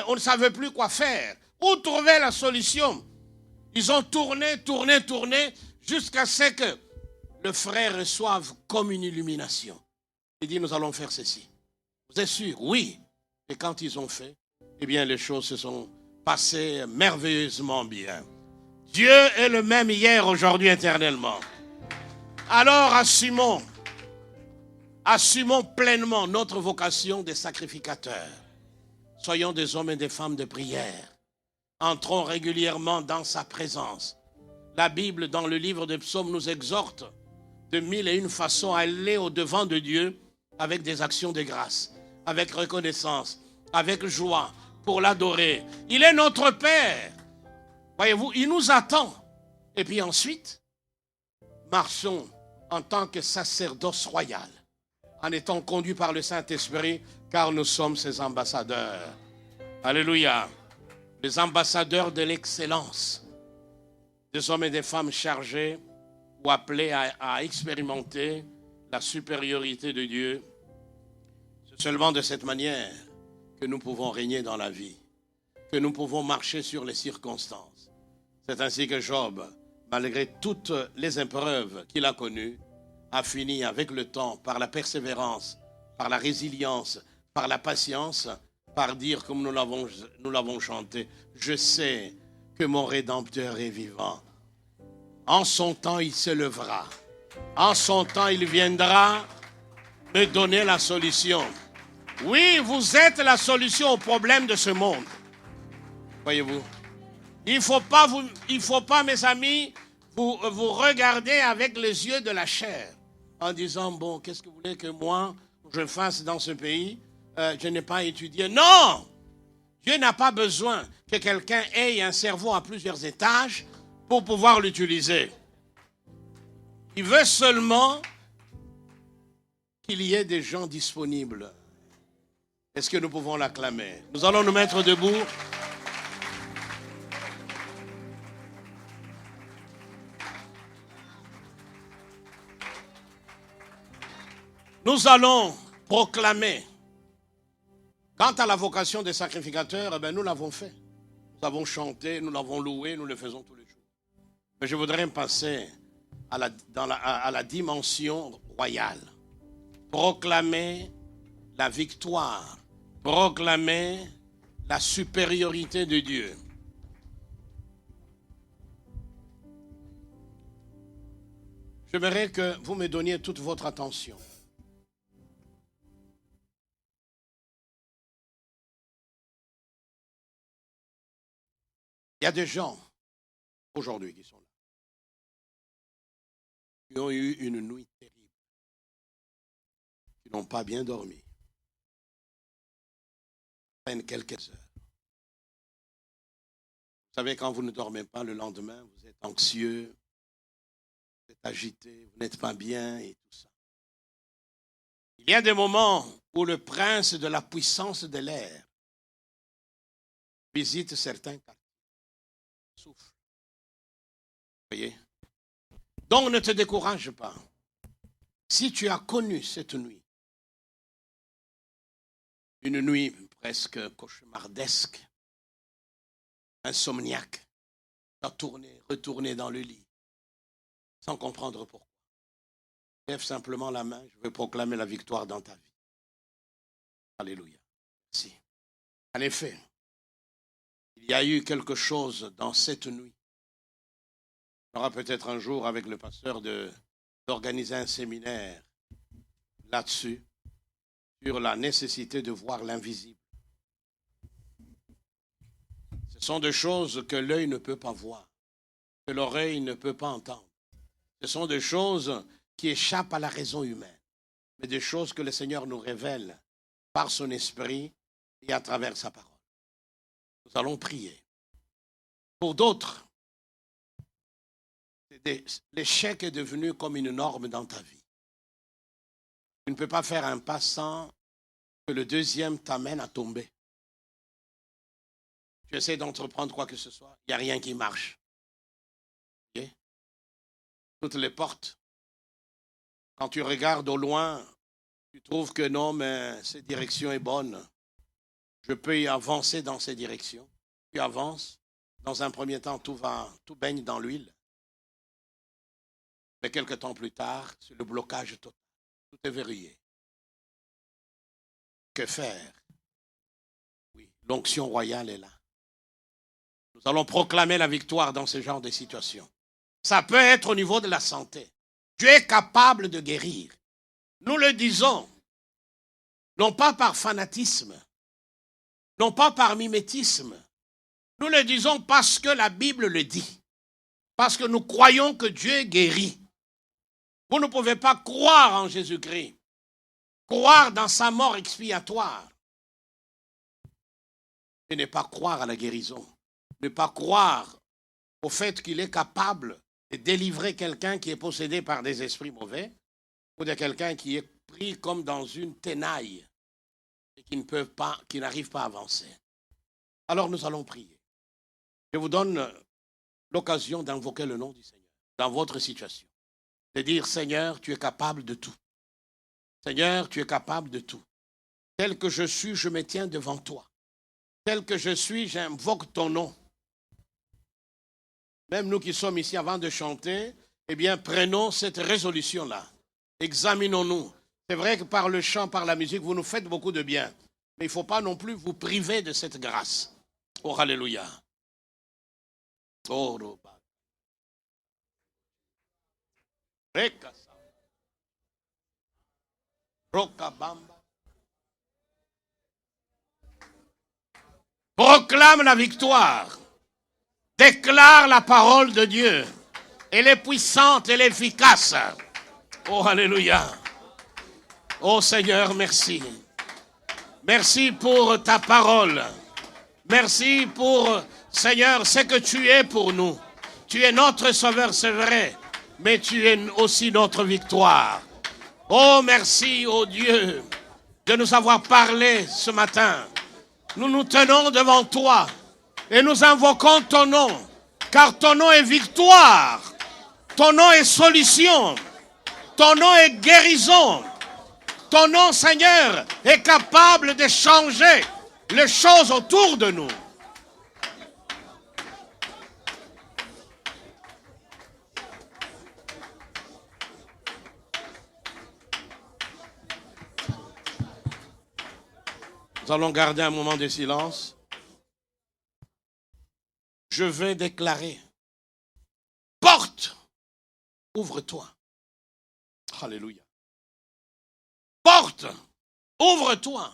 on ne savait plus quoi faire. Où trouver la solution? Ils ont tourné, jusqu'à ce que le frère reçoive comme une illumination. Il dit, nous allons faire ceci. Vous êtes sûr? Oui. Et quand ils ont fait, eh bien, les choses se sont passées merveilleusement bien. Dieu est le même hier, aujourd'hui, éternellement. Alors, assumons pleinement notre vocation de sacrificateurs. Soyons des hommes et des femmes de prière. Entrons régulièrement dans sa présence. La Bible, dans le livre des psaumes, nous exhorte de 1001 façons à aller au-devant de Dieu avec des actions de grâce, avec reconnaissance, avec joie, pour l'adorer. Il est notre Père. Voyez-vous, il nous attend. Et puis ensuite, marchons en tant que sacerdoce royal, en étant conduits par le Saint-Esprit, car nous sommes ses ambassadeurs. Alléluia. Les ambassadeurs de l'excellence. Des hommes et des femmes chargés ou appelés à expérimenter la supériorité de Dieu. C'est seulement de cette manière que nous pouvons régner dans la vie, que nous pouvons marcher sur les circonstances. C'est ainsi que Job, malgré toutes les épreuves qu'il a connues, a fini avec le temps, par la persévérance, par la résilience, par la patience, par dire, comme nous l'avons chanté, je sais que mon Rédempteur est vivant. En son temps, il se lèvera. En son temps, il viendra me donner la solution. Oui, vous êtes la solution au problème de ce monde. Voyez-vous. Il ne faut pas, mes amis, vous regarder avec les yeux de la chair en disant, bon, qu'est-ce que vous voulez que moi, je fasse dans ce pays? Je n'ai pas étudié. Non! Dieu n'a pas besoin que quelqu'un ait un cerveau à plusieurs étages pour pouvoir l'utiliser. Il veut seulement qu'il y ait des gens disponibles. Est-ce que nous pouvons l'acclamer? Nous allons nous mettre debout. Nous allons proclamer. Quant à la vocation des sacrificateurs, nous l'avons fait. Nous avons chanté, nous l'avons loué, nous le faisons tous les jours. Mais je voudrais passer à la dimension royale. Proclamer la victoire, proclamer la supériorité de Dieu. J'aimerais que vous me donniez toute votre attention. Il y a des gens aujourd'hui qui sont là, qui ont eu une nuit terrible, qui n'ont pas bien dormi, à peine quelques heures. Vous savez, quand vous ne dormez pas le lendemain, vous êtes anxieux, vous êtes agité, vous n'êtes pas bien et tout ça. Il y a des moments où le prince de la puissance de l'air visite certains quartiers. Souffle. Vous voyez? Donc ne te décourage pas. Si tu as connu cette nuit, une nuit presque cauchemardesque, insomniaque, tu as retourné dans le lit, sans comprendre pourquoi. Lève simplement la main, je vais proclamer la victoire dans ta vie. Alléluia. Merci. En effet, il y a eu quelque chose dans cette nuit. On aura peut-être un jour avec le pasteur d'organiser un séminaire là-dessus, sur la nécessité de voir l'invisible. Ce sont des choses que l'œil ne peut pas voir, que l'oreille ne peut pas entendre. Ce sont des choses qui échappent à la raison humaine, mais des choses que le Seigneur nous révèle par son esprit et à travers sa parole. Nous allons prier. Pour d'autres, l'échec est devenu comme une norme dans ta vie. Tu ne peux pas faire un pas sans que le deuxième t'amène à tomber. Tu essaies d'entreprendre quoi que ce soit, il n'y a rien qui marche. Okay? Toutes les portes. Quand tu regardes au loin, tu trouves que non, mais cette direction est bonne. Je peux y avancer dans ces directions. Tu avances. Dans un premier temps, tout baigne dans l'huile. Mais quelques temps plus tard, c'est le blocage total. Tout est verrouillé. Que faire? Oui, l'onction royale est là. Nous allons proclamer la victoire dans ce genre de situation. Ça peut être au niveau de la santé. Dieu est capable de guérir. Nous le disons, non pas par fanatisme, non pas par mimétisme. Nous le disons parce que la Bible le dit. Parce que nous croyons que Dieu guérit. Vous ne pouvez pas croire en Jésus-Christ, croire dans sa mort expiatoire, et ne pas croire à la guérison, ne pas croire au fait qu'il est capable de délivrer quelqu'un qui est possédé par des esprits mauvais, ou de quelqu'un qui est pris comme dans une tenaille et qui n'arrive pas à avancer. Alors nous allons prier. Je vous donne l'occasion d'invoquer le nom du Seigneur dans votre situation. De dire, Seigneur, tu es capable de tout. Seigneur, tu es capable de tout. Tel que je suis, je me tiens devant toi. Tel que je suis, j'invoque ton nom. Même nous qui sommes ici avant de chanter, eh bien, prenons cette résolution-là. Examinons-nous. C'est vrai que par le chant, par la musique, vous nous faites beaucoup de bien. Mais il ne faut pas non plus vous priver de cette grâce. Oh, alléluia. Oh, Roba. Rekasa. Rokabamba. Proclame la victoire. Déclare la parole de Dieu. Elle est puissante, elle est efficace. Oh, alléluia. Oh Seigneur, merci. Merci pour ta parole. Merci pour, Seigneur, ce que tu es pour nous. Tu es notre sauveur, c'est vrai, mais tu es aussi notre victoire. Oh, merci, oh Dieu, de nous avoir parlé ce matin. Nous nous tenons devant toi et nous invoquons ton nom, car ton nom est victoire, ton nom est solution, ton nom est guérison. Ton nom, Seigneur, est capable de changer les choses autour de nous. Nous allons garder un moment de silence. Je vais déclarer. Porte, ouvre-toi. Alléluia. Porte, ouvre-toi,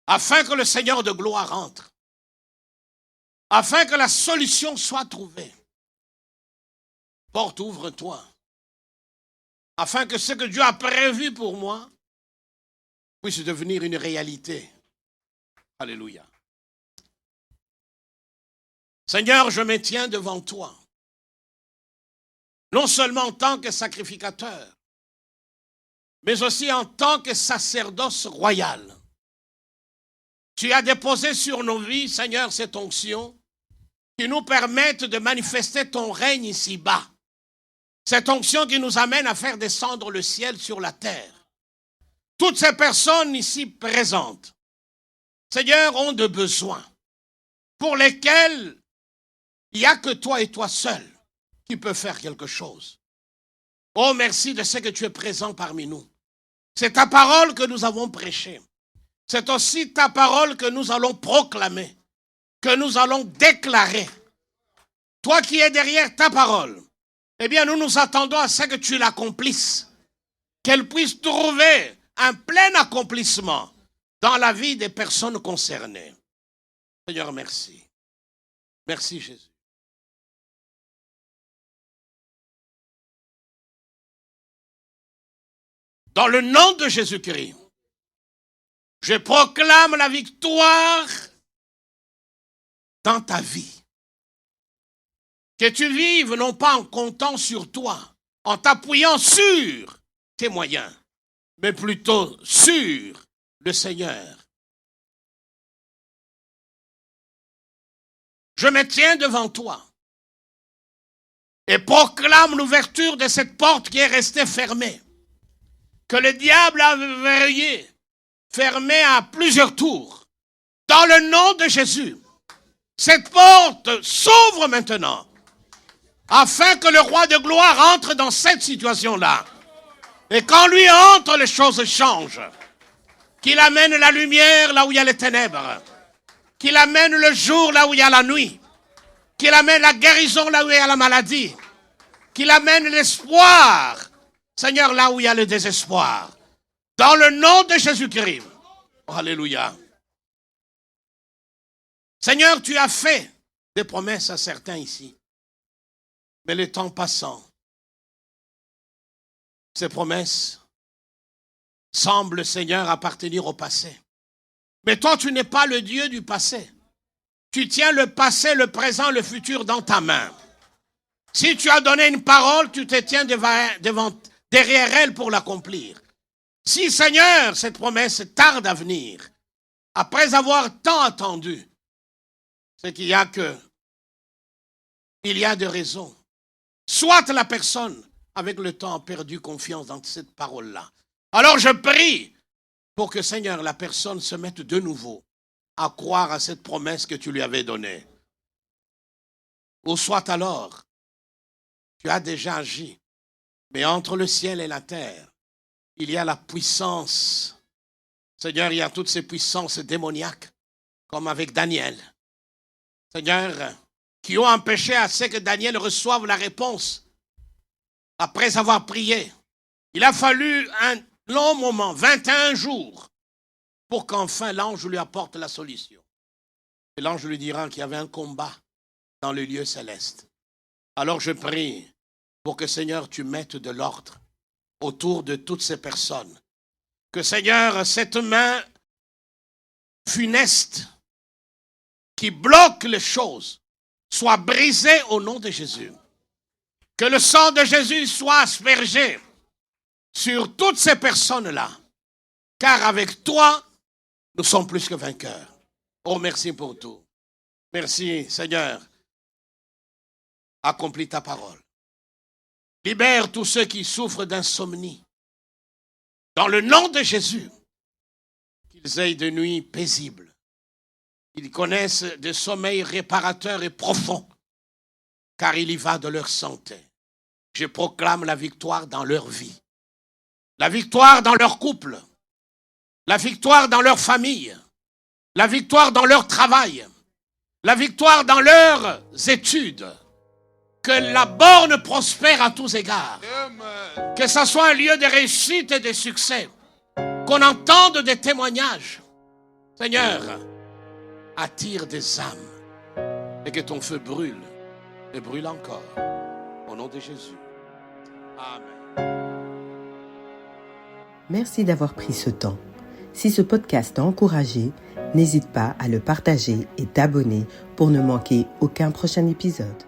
afin que le Seigneur de gloire entre, afin que la solution soit trouvée. Porte, ouvre-toi, afin que ce que Dieu a prévu pour moi puisse devenir une réalité. Alléluia. Seigneur, je me tiens devant toi, non seulement en tant que sacrificateur, mais aussi en tant que sacerdoce royal. Tu as déposé sur nos vies, Seigneur, cette onction qui nous permette de manifester ton règne ici-bas. Cette onction qui nous amène à faire descendre le ciel sur la terre. Toutes ces personnes ici présentes, Seigneur, ont de besoins pour lesquels il n'y a que toi et toi seul qui peut faire quelque chose. Oh, merci de ce que tu es présent parmi nous. C'est ta parole que nous avons prêchée. C'est aussi ta parole que nous allons proclamer, que nous allons déclarer. Toi qui es derrière ta parole, eh bien, nous nous attendons à ce que tu l'accomplisses, qu'elle puisse trouver un plein accomplissement dans la vie des personnes concernées. Seigneur, merci. Merci Jésus. Dans le nom de Jésus-Christ, je proclame la victoire dans ta vie. Que tu vives non pas en comptant sur toi, en t'appuyant sur tes moyens, mais plutôt sur le Seigneur. Je me tiens devant toi et proclame l'ouverture de cette porte qui est restée fermée, que le diable a verrouillée, fermée à plusieurs tours. Dans le nom de Jésus, cette porte s'ouvre maintenant, afin que le roi de gloire entre dans cette situation-là. Et quand lui entre, les choses changent. Qu'il amène la lumière là où il y a les ténèbres. Qu'il amène le jour là où il y a la nuit. Qu'il amène la guérison là où il y a la maladie. Qu'il amène l'espoir, Seigneur, là où il y a le désespoir. Dans le nom de Jésus-Christ. Alléluia. Seigneur, tu as fait des promesses à certains ici. Mais le temps passant, ces promesses semblent, Seigneur, appartenir au passé. Mais toi, tu n'es pas le Dieu du passé. Tu tiens le passé, le présent, le futur dans ta main. Si tu as donné une parole, tu te tiens derrière elle pour l'accomplir. Si, Seigneur, cette promesse tarde à venir, après avoir tant attendu, c'est qu'il y a de raisons. Soit la personne, avec le temps, a perdu confiance dans cette parole-là. Alors je prie pour que, Seigneur, la personne se mette de nouveau à croire à cette promesse que tu lui avais donnée. Ou soit alors, tu as déjà agi, mais entre le ciel et la terre, il y a la puissance. Seigneur, il y a toutes ces puissances démoniaques, comme avec Daniel. Seigneur, qui ont empêché à ce que Daniel reçoive la réponse après avoir prié. Il a fallu un long moment, 21 jours, pour qu'enfin l'ange lui apporte la solution. Et l'ange lui dira qu'il y avait un combat dans le lieu céleste. Alors je prie pour que, Seigneur, tu mettes de l'ordre autour de toutes ces personnes. Que, Seigneur, cette main funeste qui bloque les choses soit brisée au nom de Jésus. Que le sang de Jésus soit aspergé sur toutes ces personnes-là. Car avec toi, nous sommes plus que vainqueurs. Oh, merci pour tout. Merci, Seigneur. Accomplis ta parole. Libère tous ceux qui souffrent d'insomnie. Dans le nom de Jésus, qu'ils aient des nuits paisibles. Ils connaissent des sommeils réparateurs et profonds, car il y va de leur santé. Je proclame la victoire dans leur vie, la victoire dans leur couple, la victoire dans leur famille, la victoire dans leur travail, la victoire dans leurs études. Que la borne prospère à tous égards. Que ce soit un lieu de réussite et de succès. Qu'on entende des témoignages. Seigneur, attire des âmes et que ton feu brûle et brûle encore. Au nom de Jésus. Amen. Merci d'avoir pris ce temps. Si ce podcast t'a encouragé, n'hésite pas à le partager et t'abonner pour ne manquer aucun prochain épisode.